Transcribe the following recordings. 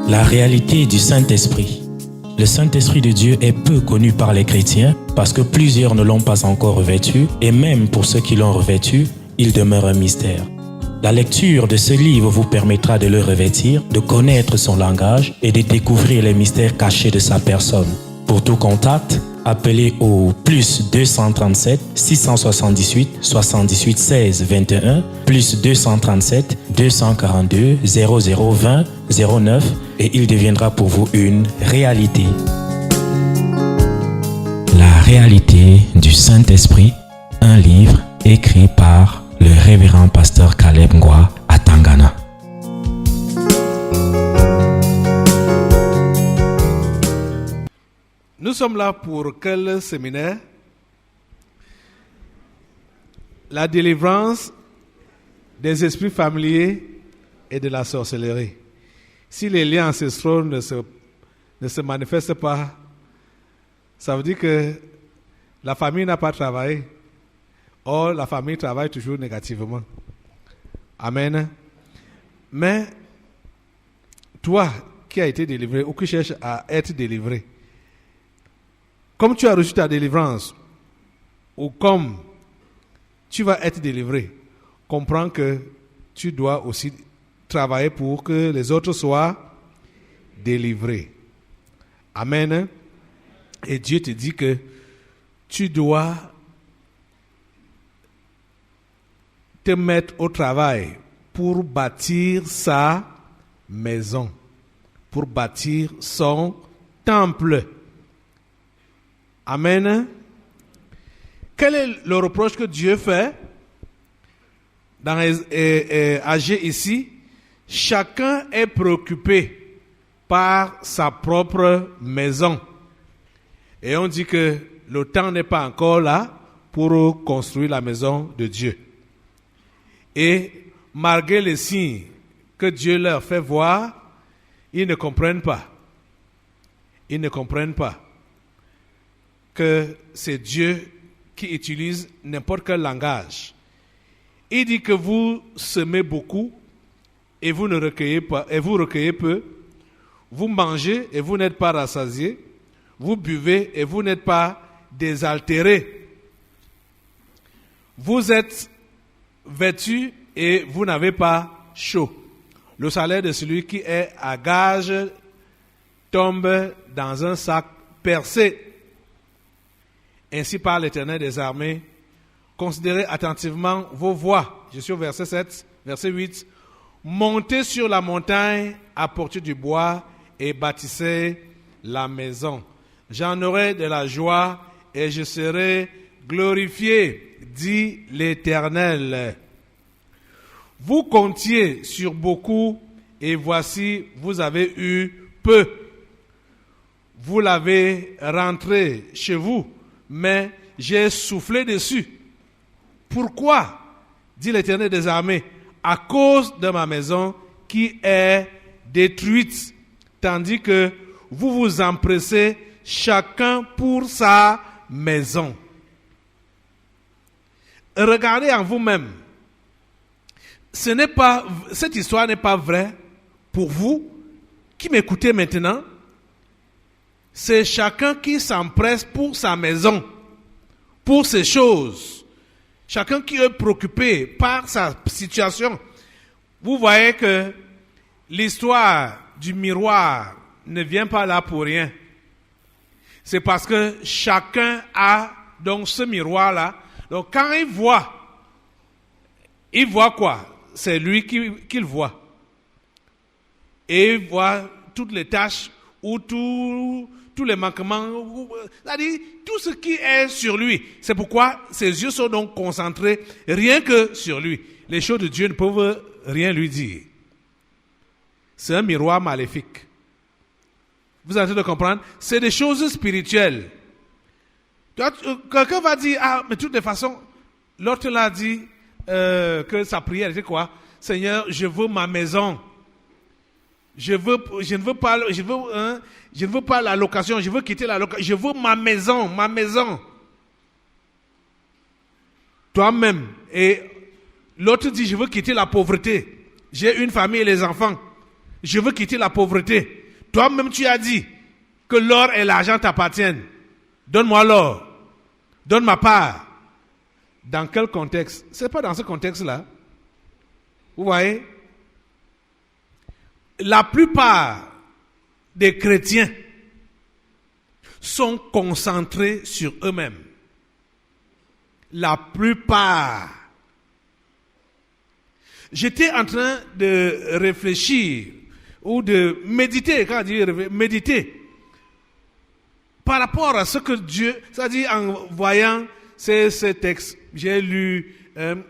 La réalité du Saint-Esprit. Le Saint-Esprit de Dieu est peu connu par les chrétiens parce que plusieurs ne l'ont pas encore revêtu et même pour ceux qui l'ont revêtu, il demeure un mystère. La lecture de ce livre vous permettra de le revêtir, de connaître son langage et de découvrir les mystères cachés de sa personne. Pour tout contact, appelez au plus 237 678 78 16 21 plus 237 242 0020 09 et il deviendra pour vous une réalité. La réalité du Saint-Esprit, un livre écrit par le révérend pasteur Caleb Ngwa à Tangana. Nous sommes là pour quel séminaire? La délivrance des esprits familiers et de la sorcellerie. Si les liens ancestraux ne se manifestent pas, ça veut dire que la famille n'a pas travaillé. Or, la famille travaille toujours négativement. Amen. Mais, toi qui as été délivré ou qui cherches à être délivré, comme tu as reçu ta délivrance, ou comme tu vas être délivré, comprends que tu dois aussi travailler pour que les autres soient délivrés. Amen. Et Dieu te dit que tu dois te mettre au travail pour bâtir sa maison, pour bâtir son temple. Amen. Quel est le reproche que Dieu fait dans Agé ici? Chacun est préoccupé par sa propre maison. Et on dit que le temps n'est pas encore là pour construire la maison de Dieu. Et malgré les signes que Dieu leur fait voir, ils ne comprennent pas. Ils ne comprennent pas que c'est Dieu qui utilise n'importe quel langage. Il dit que vous semez beaucoup et vous ne recueillez pas, et vous recueillez peu. Vous mangez et vous n'êtes pas rassasiés. Vous buvez et vous n'êtes pas désaltérés. Vous êtes vêtus et vous n'avez pas chaud. Le salaire de celui qui est à gage tombe dans un sac percé. Ainsi parle l'Éternel des armées. Considérez attentivement vos voies. Je suis au verset 7, verset 8. Montez sur la montagne, apportez du bois et bâtissez la maison. J'en aurai de la joie et je serai glorifié, dit l'Éternel. Vous comptiez sur beaucoup et voici, vous avez eu peu. Vous l'avez rentré chez vous, mais j'ai soufflé dessus. Pourquoi? Dit l'Éternel des armées. À cause de ma maison qui est détruite, tandis que vous vous empressez chacun pour sa maison. Regardez en vous-même. Cette histoire n'est pas vraie pour vous qui m'écoutez maintenant. C'est chacun qui s'empresse pour sa maison, pour ses choses. Chacun qui est préoccupé par sa situation. Vous voyez que l'histoire du miroir ne vient pas là pour rien. C'est parce que chacun a donc ce miroir-là. Donc quand il voit quoi? C'est lui qu'il voit. Et il voit toutes les tâches ou tous les manquements, c'est-à-dire tout ce qui est sur lui. C'est pourquoi ses yeux sont donc concentrés rien que sur lui. Les choses de Dieu ne peuvent rien lui dire. C'est un miroir maléfique. Vous êtes en train de comprendre? C'est des choses spirituelles. Quelqu'un va dire, mais de toutes les façons, l'autre l'a dit que sa prière était quoi? Seigneur, je veux ma maison. Je ne veux pas la location, je veux quitter la location, je veux ma maison. Toi-même. Et l'autre dit, je veux quitter la pauvreté. J'ai une famille et les enfants. Je veux quitter la pauvreté. Toi-même, tu as dit que l'or et l'argent t'appartiennent. Donne-moi l'or. Donne ma part. Dans quel contexte? Ce n'est pas dans ce contexte-là. Vous voyez? La plupart des chrétiens sont concentrés sur eux-mêmes. La plupart. J'étais en train de réfléchir ou de méditer, quand on dit méditer, par rapport à ce que Dieu, c'est-à-dire en voyant ces textes, j'ai lu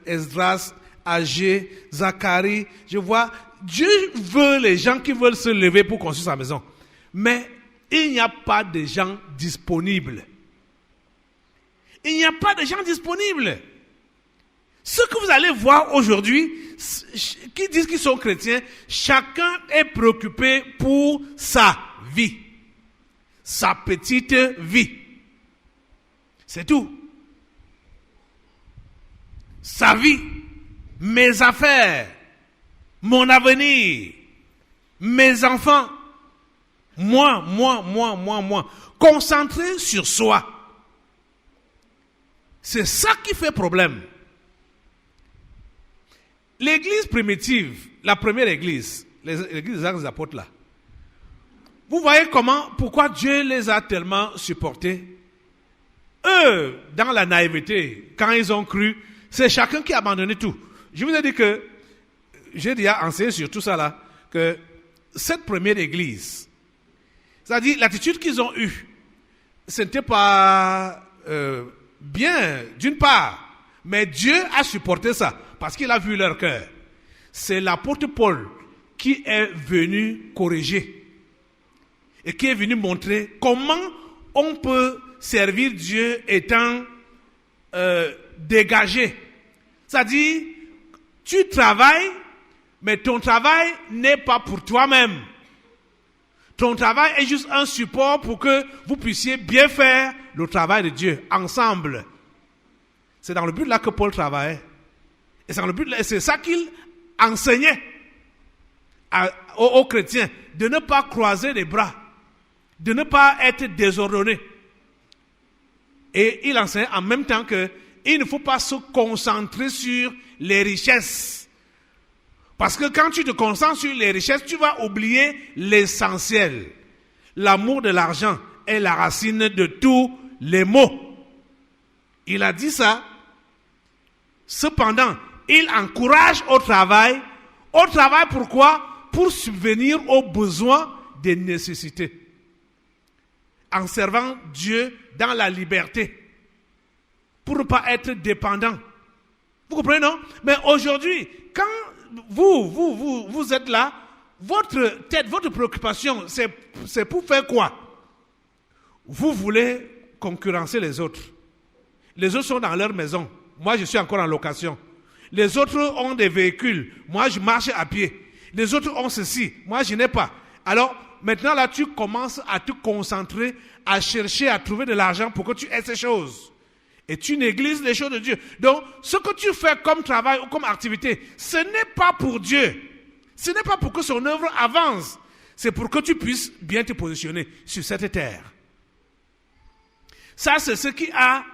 Esdras, Agé, Zacharie, je vois, Dieu veut les gens qui veulent se lever pour construire sa maison. Mais il n'y a pas de gens disponibles. Il n'y a pas de gens disponibles. Ce que vous allez voir aujourd'hui, qui disent qu'ils sont chrétiens, chacun est préoccupé pour sa vie. Sa petite vie. C'est tout. Sa vie, mes affaires, mon avenir, mes enfants. Moi. Concentré sur soi. C'est ça qui fait problème. L'église primitive, la première église, l'église des Actes des Apôtres là, vous voyez pourquoi Dieu les a tellement supportés. Eux, dans la naïveté, quand ils ont cru, c'est chacun qui a abandonné tout. Je vous ai dit que, j'ai déjà enseigné sur tout ça là, que cette première église, c'est-à-dire l'attitude qu'ils ont eue, ce n'était pas bien, d'une part, mais Dieu a supporté ça, parce qu'il a vu leur cœur. C'est l'apôtre Paul qui est venu corriger et qui est venu montrer comment on peut servir Dieu étant dégagé. C'est-à-dire, tu travailles, mais ton travail n'est pas pour toi-même. Ton travail est juste un support pour que vous puissiez bien faire le travail de Dieu ensemble. C'est dans le but là que Paul travaillait. Et c'est ça qu'il enseignait aux chrétiens, de ne pas croiser les bras, de ne pas être désordonné. Et il enseignait en même temps qu'il ne faut pas se concentrer sur les richesses. Parce que quand tu te concentres sur les richesses, tu vas oublier l'essentiel. L'amour de l'argent est la racine de tous les maux. Il a dit ça. Cependant, il encourage au travail. Au travail, pourquoi? Pour subvenir aux besoins des nécessités. En servant Dieu dans la liberté. Pour ne pas être dépendant. Vous comprenez, non? Mais aujourd'hui, quand vous êtes là, votre tête, votre préoccupation, c'est pour faire quoi? Vous voulez concurrencer les autres. Les autres sont dans leur maison. Moi, je suis encore en location. Les autres ont des véhicules. Moi, je marche à pied. Les autres ont ceci. Moi, je n'ai pas. Alors, maintenant, là, tu commences à te concentrer, à chercher, à trouver de l'argent pour que tu aies ces choses. Et tu négliges les choses de Dieu. Donc, ce que tu fais comme travail ou comme activité, ce n'est pas pour Dieu. Ce n'est pas pour que son œuvre avance. C'est pour que tu puisses bien te positionner sur cette terre. Ça, c'est ce qui a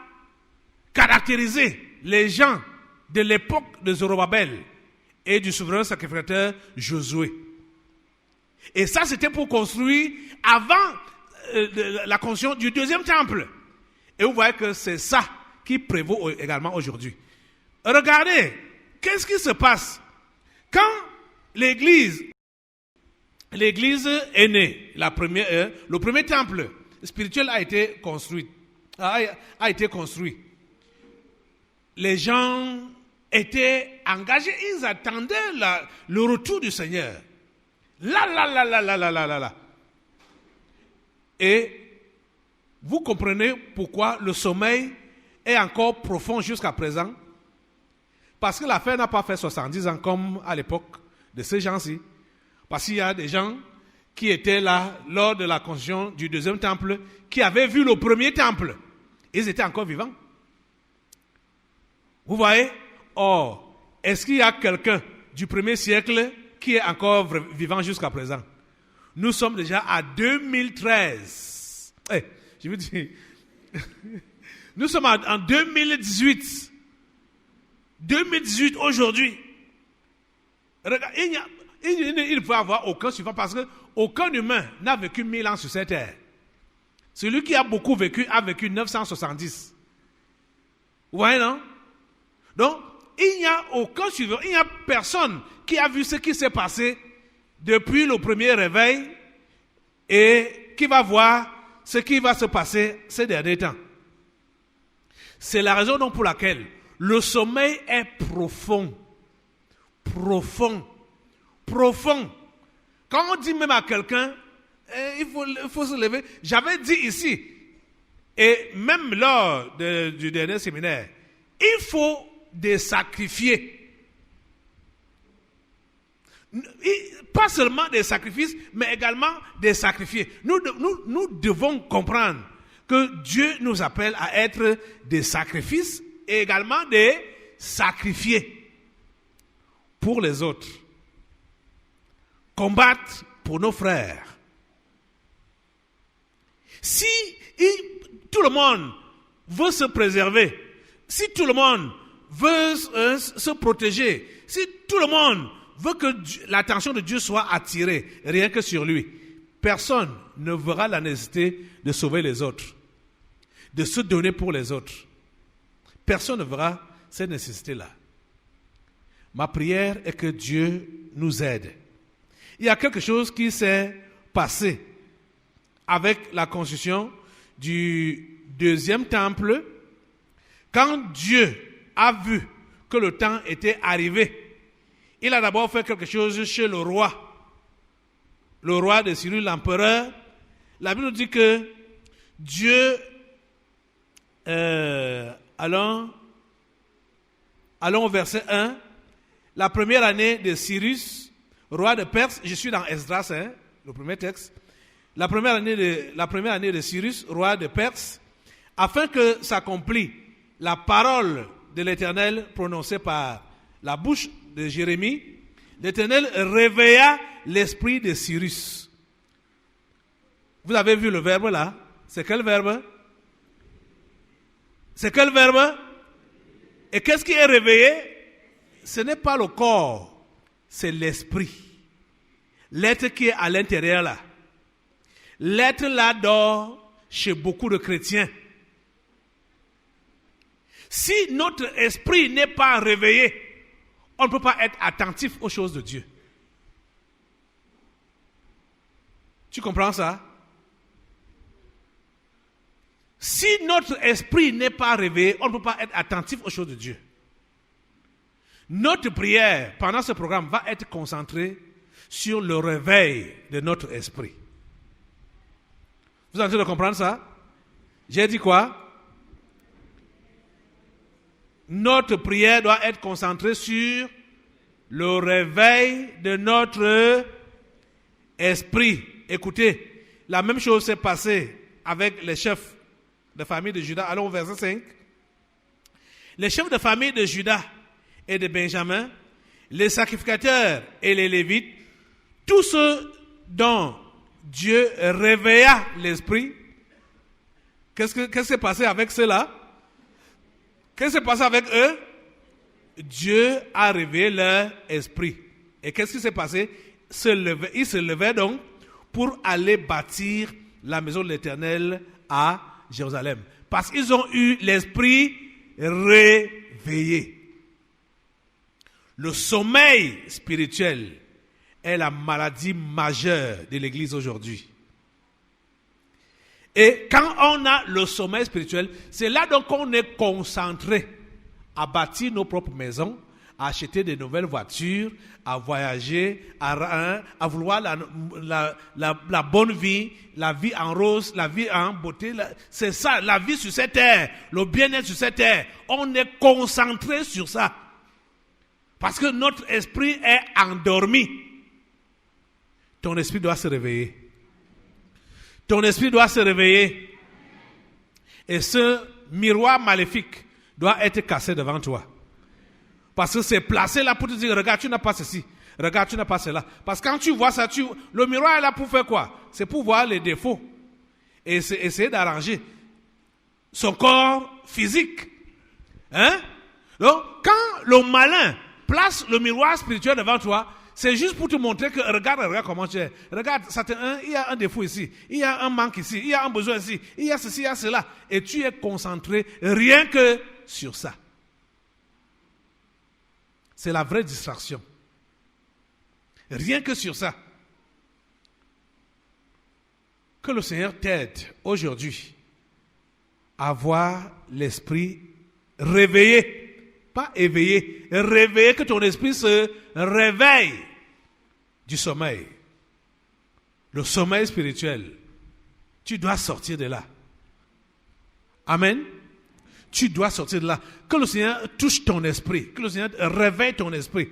caractérisé les gens de l'époque de Zorobabel et du souverain sacrificateur Josué. Et ça, c'était pour construire avant la construction du deuxième temple. Et vous voyez que c'est ça qui prévaut également aujourd'hui. Regardez, qu'est-ce qui se passe quand l'église est née, le premier temple spirituel a été construit. Les gens étaient engagés, ils attendaient le retour du Seigneur. Là. Et vous comprenez pourquoi le sommeil est encore profond jusqu'à présent? Parce que l'affaire n'a pas fait 70 ans comme à l'époque de ces gens-ci. Parce qu'il y a des gens qui étaient là lors de la construction du deuxième temple, qui avaient vu le premier temple. Ils étaient encore vivants. Vous voyez? Or, est-ce qu'il y a quelqu'un du premier siècle qui est encore vivant jusqu'à présent. Nous sommes déjà à 2013. Je vous dis, nous sommes en 2018. 2018 aujourd'hui. Regarde, il ne peut y avoir aucun suivant parce que aucun humain n'a vécu 1000 ans sur cette terre. Celui qui a beaucoup vécu a vécu 970. Vous voyez, non? Donc, il n'y a aucun suivant, il n'y a personne qui a vu ce qui s'est passé depuis le premier réveil et qui va voir ce qui va se passer ces derniers temps. C'est la raison donc pour laquelle le sommeil est profond. Profond. Profond. Quand on dit même à quelqu'un, il faut se lever. J'avais dit ici, et même lors du dernier séminaire, il faut des sacrifiés. Pas seulement des sacrifices, mais également des sacrifiés. Nous devons comprendre que Dieu nous appelle à être des sacrifices et également des sacrifiés pour les autres. Combattre pour nos frères. Si tout le monde veut se préserver, si tout le monde veut se protéger, si tout le monde veut que l'attention de Dieu soit attirée rien que sur lui, personne ne verra la nécessité de sauver les autres, de se donner pour les autres. Personne ne verra cette nécessité-là. Ma prière est que Dieu nous aide. Il y a quelque chose qui s'est passé avec la construction du deuxième temple. Quand Dieu a vu que le temps était arrivé, il a d'abord fait quelque chose chez le roi de Cyrus, l'empereur. La Bible nous dit que Dieu, allons au verset 1, la première année de Cyrus, roi de Perse, je suis dans Esdras, le premier texte, la première année de Cyrus, roi de Perse, afin que s'accomplisse la parole de l'Éternel prononcée par la bouche de Jérémie, l'Éternel réveilla l'esprit de Cyrus. Vous avez vu le verbe là? C'est quel verbe? C'est quel verbe? Et qu'est-ce qui est réveillé? Ce n'est pas le corps, c'est l'esprit. L'être qui est à l'intérieur là. L'être là dort chez beaucoup de chrétiens. Si notre esprit n'est pas réveillé, on ne peut pas être attentif aux choses de Dieu. Tu comprends ça? Si notre esprit n'est pas réveillé, on ne peut pas être attentif aux choses de Dieu. Notre prière pendant ce programme va être concentrée sur le réveil de notre esprit. Vous êtes en train de comprendre ça? J'ai dit quoi? Notre prière doit être concentrée sur le réveil de notre esprit. Écoutez, la même chose s'est passée avec les chefs de famille de Juda. Allons au verset 5. Les chefs de famille de Juda et de Benjamin, les sacrificateurs et les Lévites, tous ceux dont Dieu réveilla l'esprit. Qu'est-ce qui s'est passé avec ceux-là? Qu'est-ce qui s'est passé avec eux? Dieu a réveillé leur esprit. Et qu'est-ce qui s'est passé? Ils se levaient donc pour aller bâtir la maison de l'Éternel à Jérusalem. Parce qu'ils ont eu l'esprit réveillé. Le sommeil spirituel est la maladie majeure de l'Église aujourd'hui. Et quand on a le sommeil spirituel, c'est là donc qu'on est concentré à bâtir nos propres maisons, à acheter de nouvelles voitures, à voyager, à vouloir la bonne vie, la vie en rose, la vie en beauté. C'est ça, la vie sur cette terre, le bien-être sur cette terre. On est concentré sur ça. Parce que notre esprit est endormi. Ton esprit doit se réveiller. Ton esprit doit se réveiller. Et ce miroir maléfique doit être cassé devant toi. Parce que c'est placé là pour te dire, regarde, tu n'as pas ceci. Regarde, tu n'as pas cela. Parce que quand tu vois ça, le miroir est là pour faire quoi? C'est pour voir les défauts. Et essayer d'arranger son corps physique. Hein? Donc, quand le malin place le miroir spirituel devant toi, c'est juste pour te montrer que regarde comment tu es. Regarde, il y a un défaut ici, il y a un manque ici, il y a un besoin ici, il y a ceci, il y a cela. Et tu es concentré rien que sur ça. C'est la vraie distraction. Rien que sur ça. Que le Seigneur t'aide aujourd'hui à avoir l'esprit réveillé. Pas éveillé, réveillé, que ton esprit se réveille du sommeil. Le sommeil spirituel. Tu dois sortir de là. Amen. Tu dois sortir de là. Que le Seigneur touche ton esprit. Que le Seigneur réveille ton esprit.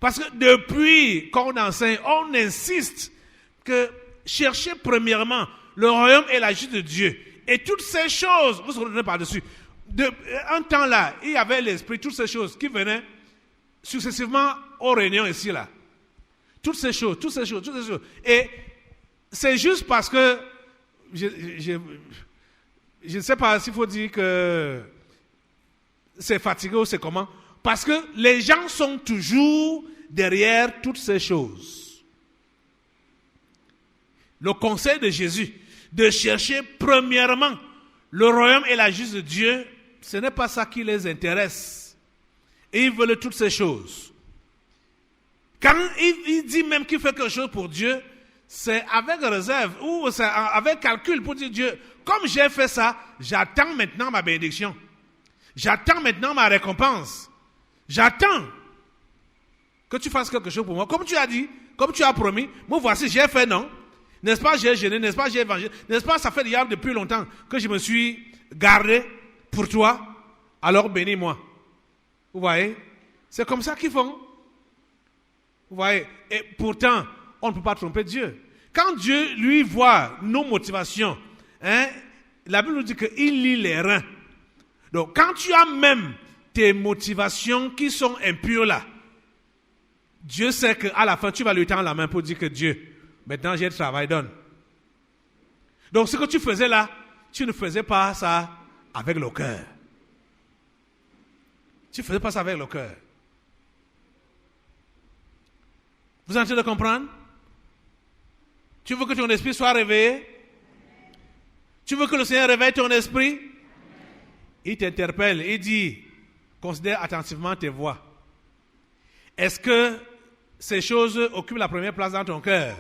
Parce que depuis qu'on enseigne, on insiste que cherchez premièrement le royaume et la justice de Dieu. Et toutes ces choses, vous se retenez par-dessus. Un temps là, il y avait l'esprit, toutes ces choses qui venaient successivement aux réunions ici là. Toutes ces choses. Et c'est juste parce que, je ne sais pas s'il faut dire que c'est fatigué ou c'est comment. Parce que les gens sont toujours derrière toutes ces choses. Le conseil de Jésus, de chercher premièrement le royaume et la justice de Dieu, ce n'est pas ça qui les intéresse. Et ils veulent toutes ces choses. Quand il dit même qu'il fait quelque chose pour Dieu, c'est avec réserve ou c'est avec calcul pour dire Dieu, comme j'ai fait ça, j'attends maintenant ma bénédiction. J'attends maintenant ma récompense. J'attends que tu fasses quelque chose pour moi. Comme tu as dit, comme tu as promis, moi voici, j'ai fait non. N'est-ce pas, j'ai gêné, n'est-ce pas, j'ai évangélisé, n'est-ce pas, ça fait déjà depuis longtemps que je me suis gardé pour toi, alors bénis-moi. Vous voyez? C'est comme ça qu'ils font. Vous voyez? Et pourtant, on ne peut pas tromper Dieu. Quand Dieu, lui, voit nos motivations, la Bible nous dit qu'il lit les reins. Donc, quand tu as même tes motivations qui sont impures là, Dieu sait qu'à la fin, tu vas lui tendre la main pour dire que Dieu, maintenant j'ai le travail, donne. Donc, ce que tu faisais là, tu ne faisais pas ça avec le cœur. Tu ne faisais pas ça avec le cœur. Vous êtes en train de comprendre? Tu veux que ton esprit soit réveillé? Tu veux que le Seigneur réveille ton esprit? Il t'interpelle, il dit, considère attentivement tes voix. Est-ce que ces choses occupent la première place dans ton cœur?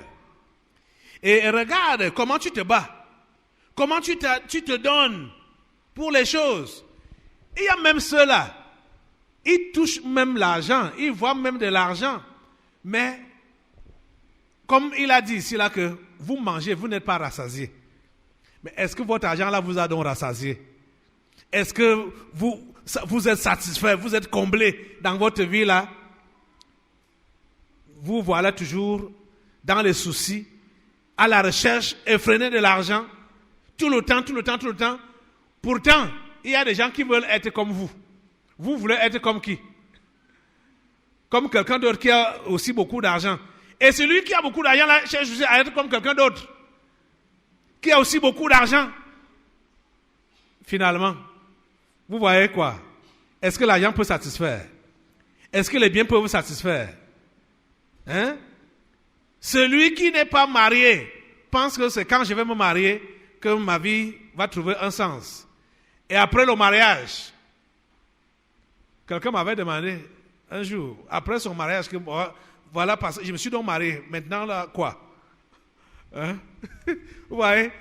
Et regarde comment tu te bats. Comment tu te donnes pour les choses. Il y a même ceux-là. Ils touchent même l'argent. Ils voient même de l'argent. Mais, comme il a dit ici là que vous mangez, vous n'êtes pas rassasiés. Mais est-ce que votre argent là vous a donc rassasié? Est-ce que vous êtes satisfait, vous êtes comblé dans votre vie là? Vous voilà toujours dans les soucis, à la recherche effrénée de l'argent, tout le temps. Pourtant, il y a des gens qui veulent être comme vous. Vous voulez être comme qui? Comme quelqu'un d'autre qui a aussi beaucoup d'argent. Et celui qui a beaucoup d'argent là cherche à être comme quelqu'un d'autre qui a aussi beaucoup d'argent. Finalement, vous voyez quoi? Est-ce que l'argent peut satisfaire? Est-ce que les biens peuvent vous satisfaire? Hein? Celui qui n'est pas marié pense que c'est quand je vais me marier que ma vie va trouver un sens. Et après le mariage, quelqu'un m'avait demandé un jour, après son mariage, que voilà, parce que je me suis donc marié, maintenant là, quoi? Hein? Vous voyez?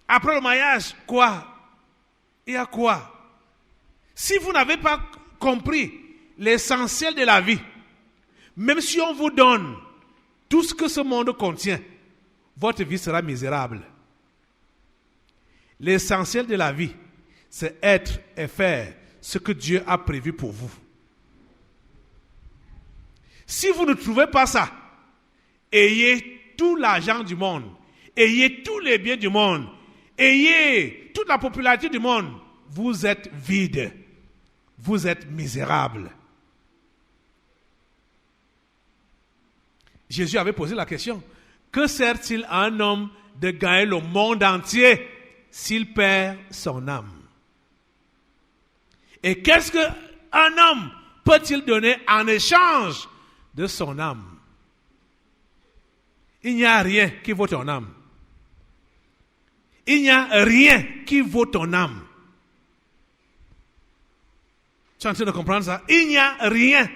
Après le mariage, quoi? Il y a quoi? Si vous n'avez pas compris l'essentiel de la vie, même si on vous donne tout ce que ce monde contient, votre vie sera misérable. L'essentiel de la vie, c'est être et faire ce que Dieu a prévu pour vous. Si vous ne trouvez pas ça, ayez tout l'argent du monde, ayez tous les biens du monde, ayez toute la popularité du monde, vous êtes vide, vous êtes misérable. Jésus avait posé la question. Que sert-il à un homme de gagner le monde entier s'il perd son âme? Et qu'est-ce qu'un homme peut-il donner en échange de son âme? Il n'y a rien qui vaut ton âme. Il n'y a rien qui vaut ton âme. Tu es en train de comprendre ça? Il n'y a rien.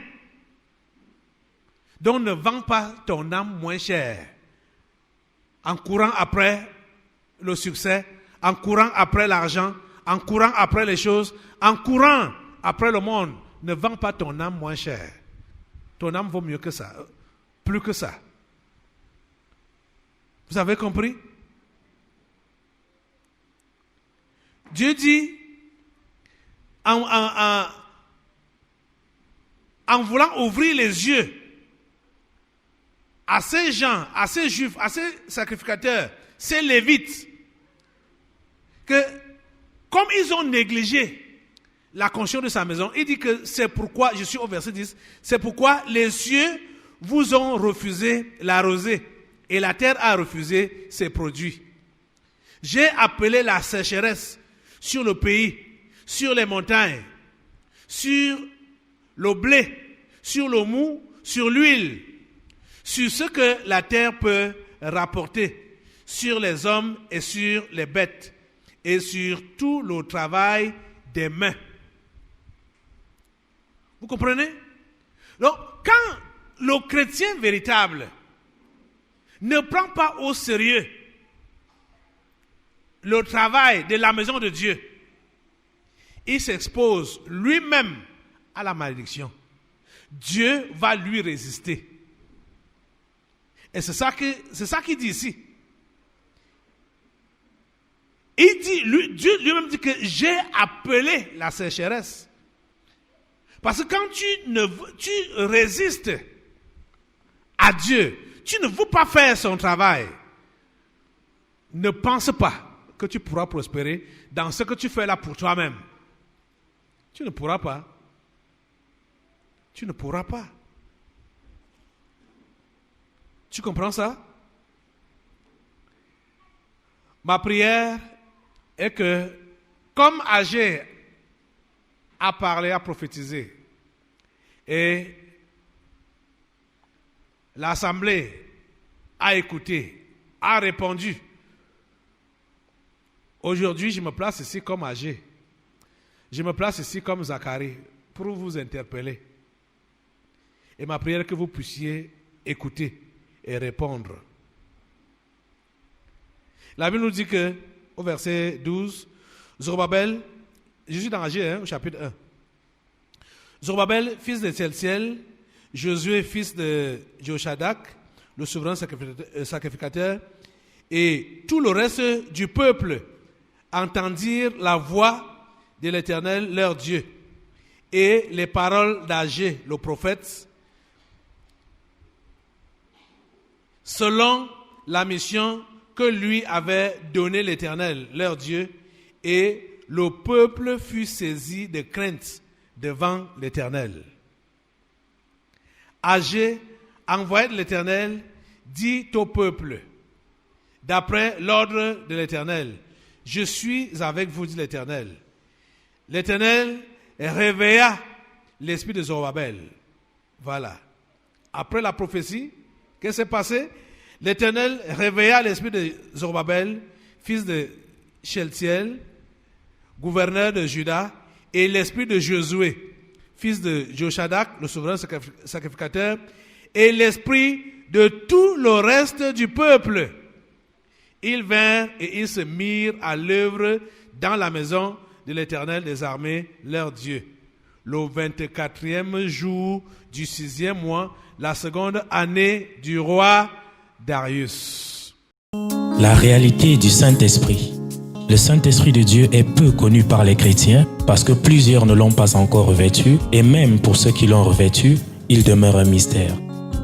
Donc ne vends pas ton âme moins cher en courant après le succès, en courant après l'argent, en courant après les choses, en courant après le monde. Ne vends pas ton âme moins cher. Ton âme vaut mieux que ça, plus que ça. Vous avez compris? Dieu dit, en voulant ouvrir les yeux à ces gens, à ces juifs, à ces sacrificateurs, ces lévites, que comme ils ont négligé la construction de sa maison, il dit que c'est pourquoi, je suis au verset 10, c'est pourquoi les cieux vous ont refusé la rosée et la terre a refusé ses produits. J'ai appelé la sécheresse sur le pays, sur les montagnes, sur le blé, sur le mou, sur l'huile, sur ce que la terre peut rapporter, sur les hommes et sur les bêtes, et sur tout le travail des mains. Vous comprenez? Donc, quand le chrétien véritable ne prend pas au sérieux le travail de la maison de Dieu, il s'expose lui-même à la malédiction. Dieu va lui résister. Et c'est ça qu'il dit ici. Il dit, Dieu lui-même dit que j'ai appelé la sécheresse. Parce que quand tu résistes à Dieu, tu ne veux pas faire son travail, ne pense pas que tu pourras prospérer dans ce que tu fais là pour toi-même. Tu ne pourras pas. Tu ne pourras pas. Tu comprends ça? Ma prière est que, comme Agé a parlé, a prophétisé, et l'assemblée a écouté, a répondu, aujourd'hui je me place ici comme Agé. Je me place ici comme Zacharie pour vous interpeller. Et ma prière est que vous puissiez écouter et répondre. La Bible nous dit que, au verset 12, Zorobabel, je suis dans Agé, au chapitre 1. Zorobabel, fils de Tseltiel, Josué, fils de Joshadak, le souverain sacrificateur, et tout le reste du peuple entendirent la voix de l'Éternel, leur Dieu, et les paroles d'Agé, le prophète, selon la mission que lui avait donnée l'Éternel, leur Dieu, et le peuple fut saisi de crainte devant l'Éternel. Agé, envoyé de l'Éternel, dit au peuple, d'après l'ordre de l'Éternel, je suis avec vous, dit l'Éternel. L'Éternel réveilla l'esprit de Zorobabel. Voilà. Après la prophétie, qu'est-ce qui s'est passé? L'Éternel réveilla l'esprit de Zorobabel, fils de Shealtiel, gouverneur de Juda, et l'esprit de Josué, fils de Joshadak, le souverain sacrificateur, et l'esprit de tout le reste du peuple. Ils vinrent et ils se mirent à l'œuvre dans la maison de l'Éternel des armées, leur Dieu. Le 24e jour du 6e mois, la seconde année du roi Darius. La réalité du Saint-Esprit. Le Saint-Esprit de Dieu est peu connu par les chrétiens parce que plusieurs ne l'ont pas encore revêtu et même pour ceux qui l'ont revêtu, il demeure un mystère.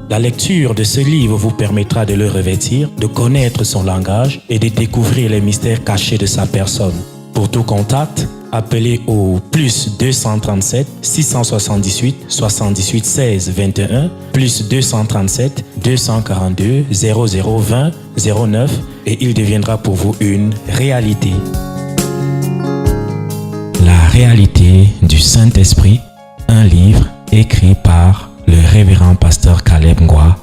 La lecture de ce livre vous permettra de le revêtir, de connaître son langage et de découvrir les mystères cachés de sa personne. Pour tout contact, appelez au plus 237 678 78 16 21, plus 237 242 0020 09 et il deviendra pour vous une réalité. La réalité du Saint-Esprit, un livre écrit par le révérend pasteur Caleb Ngwa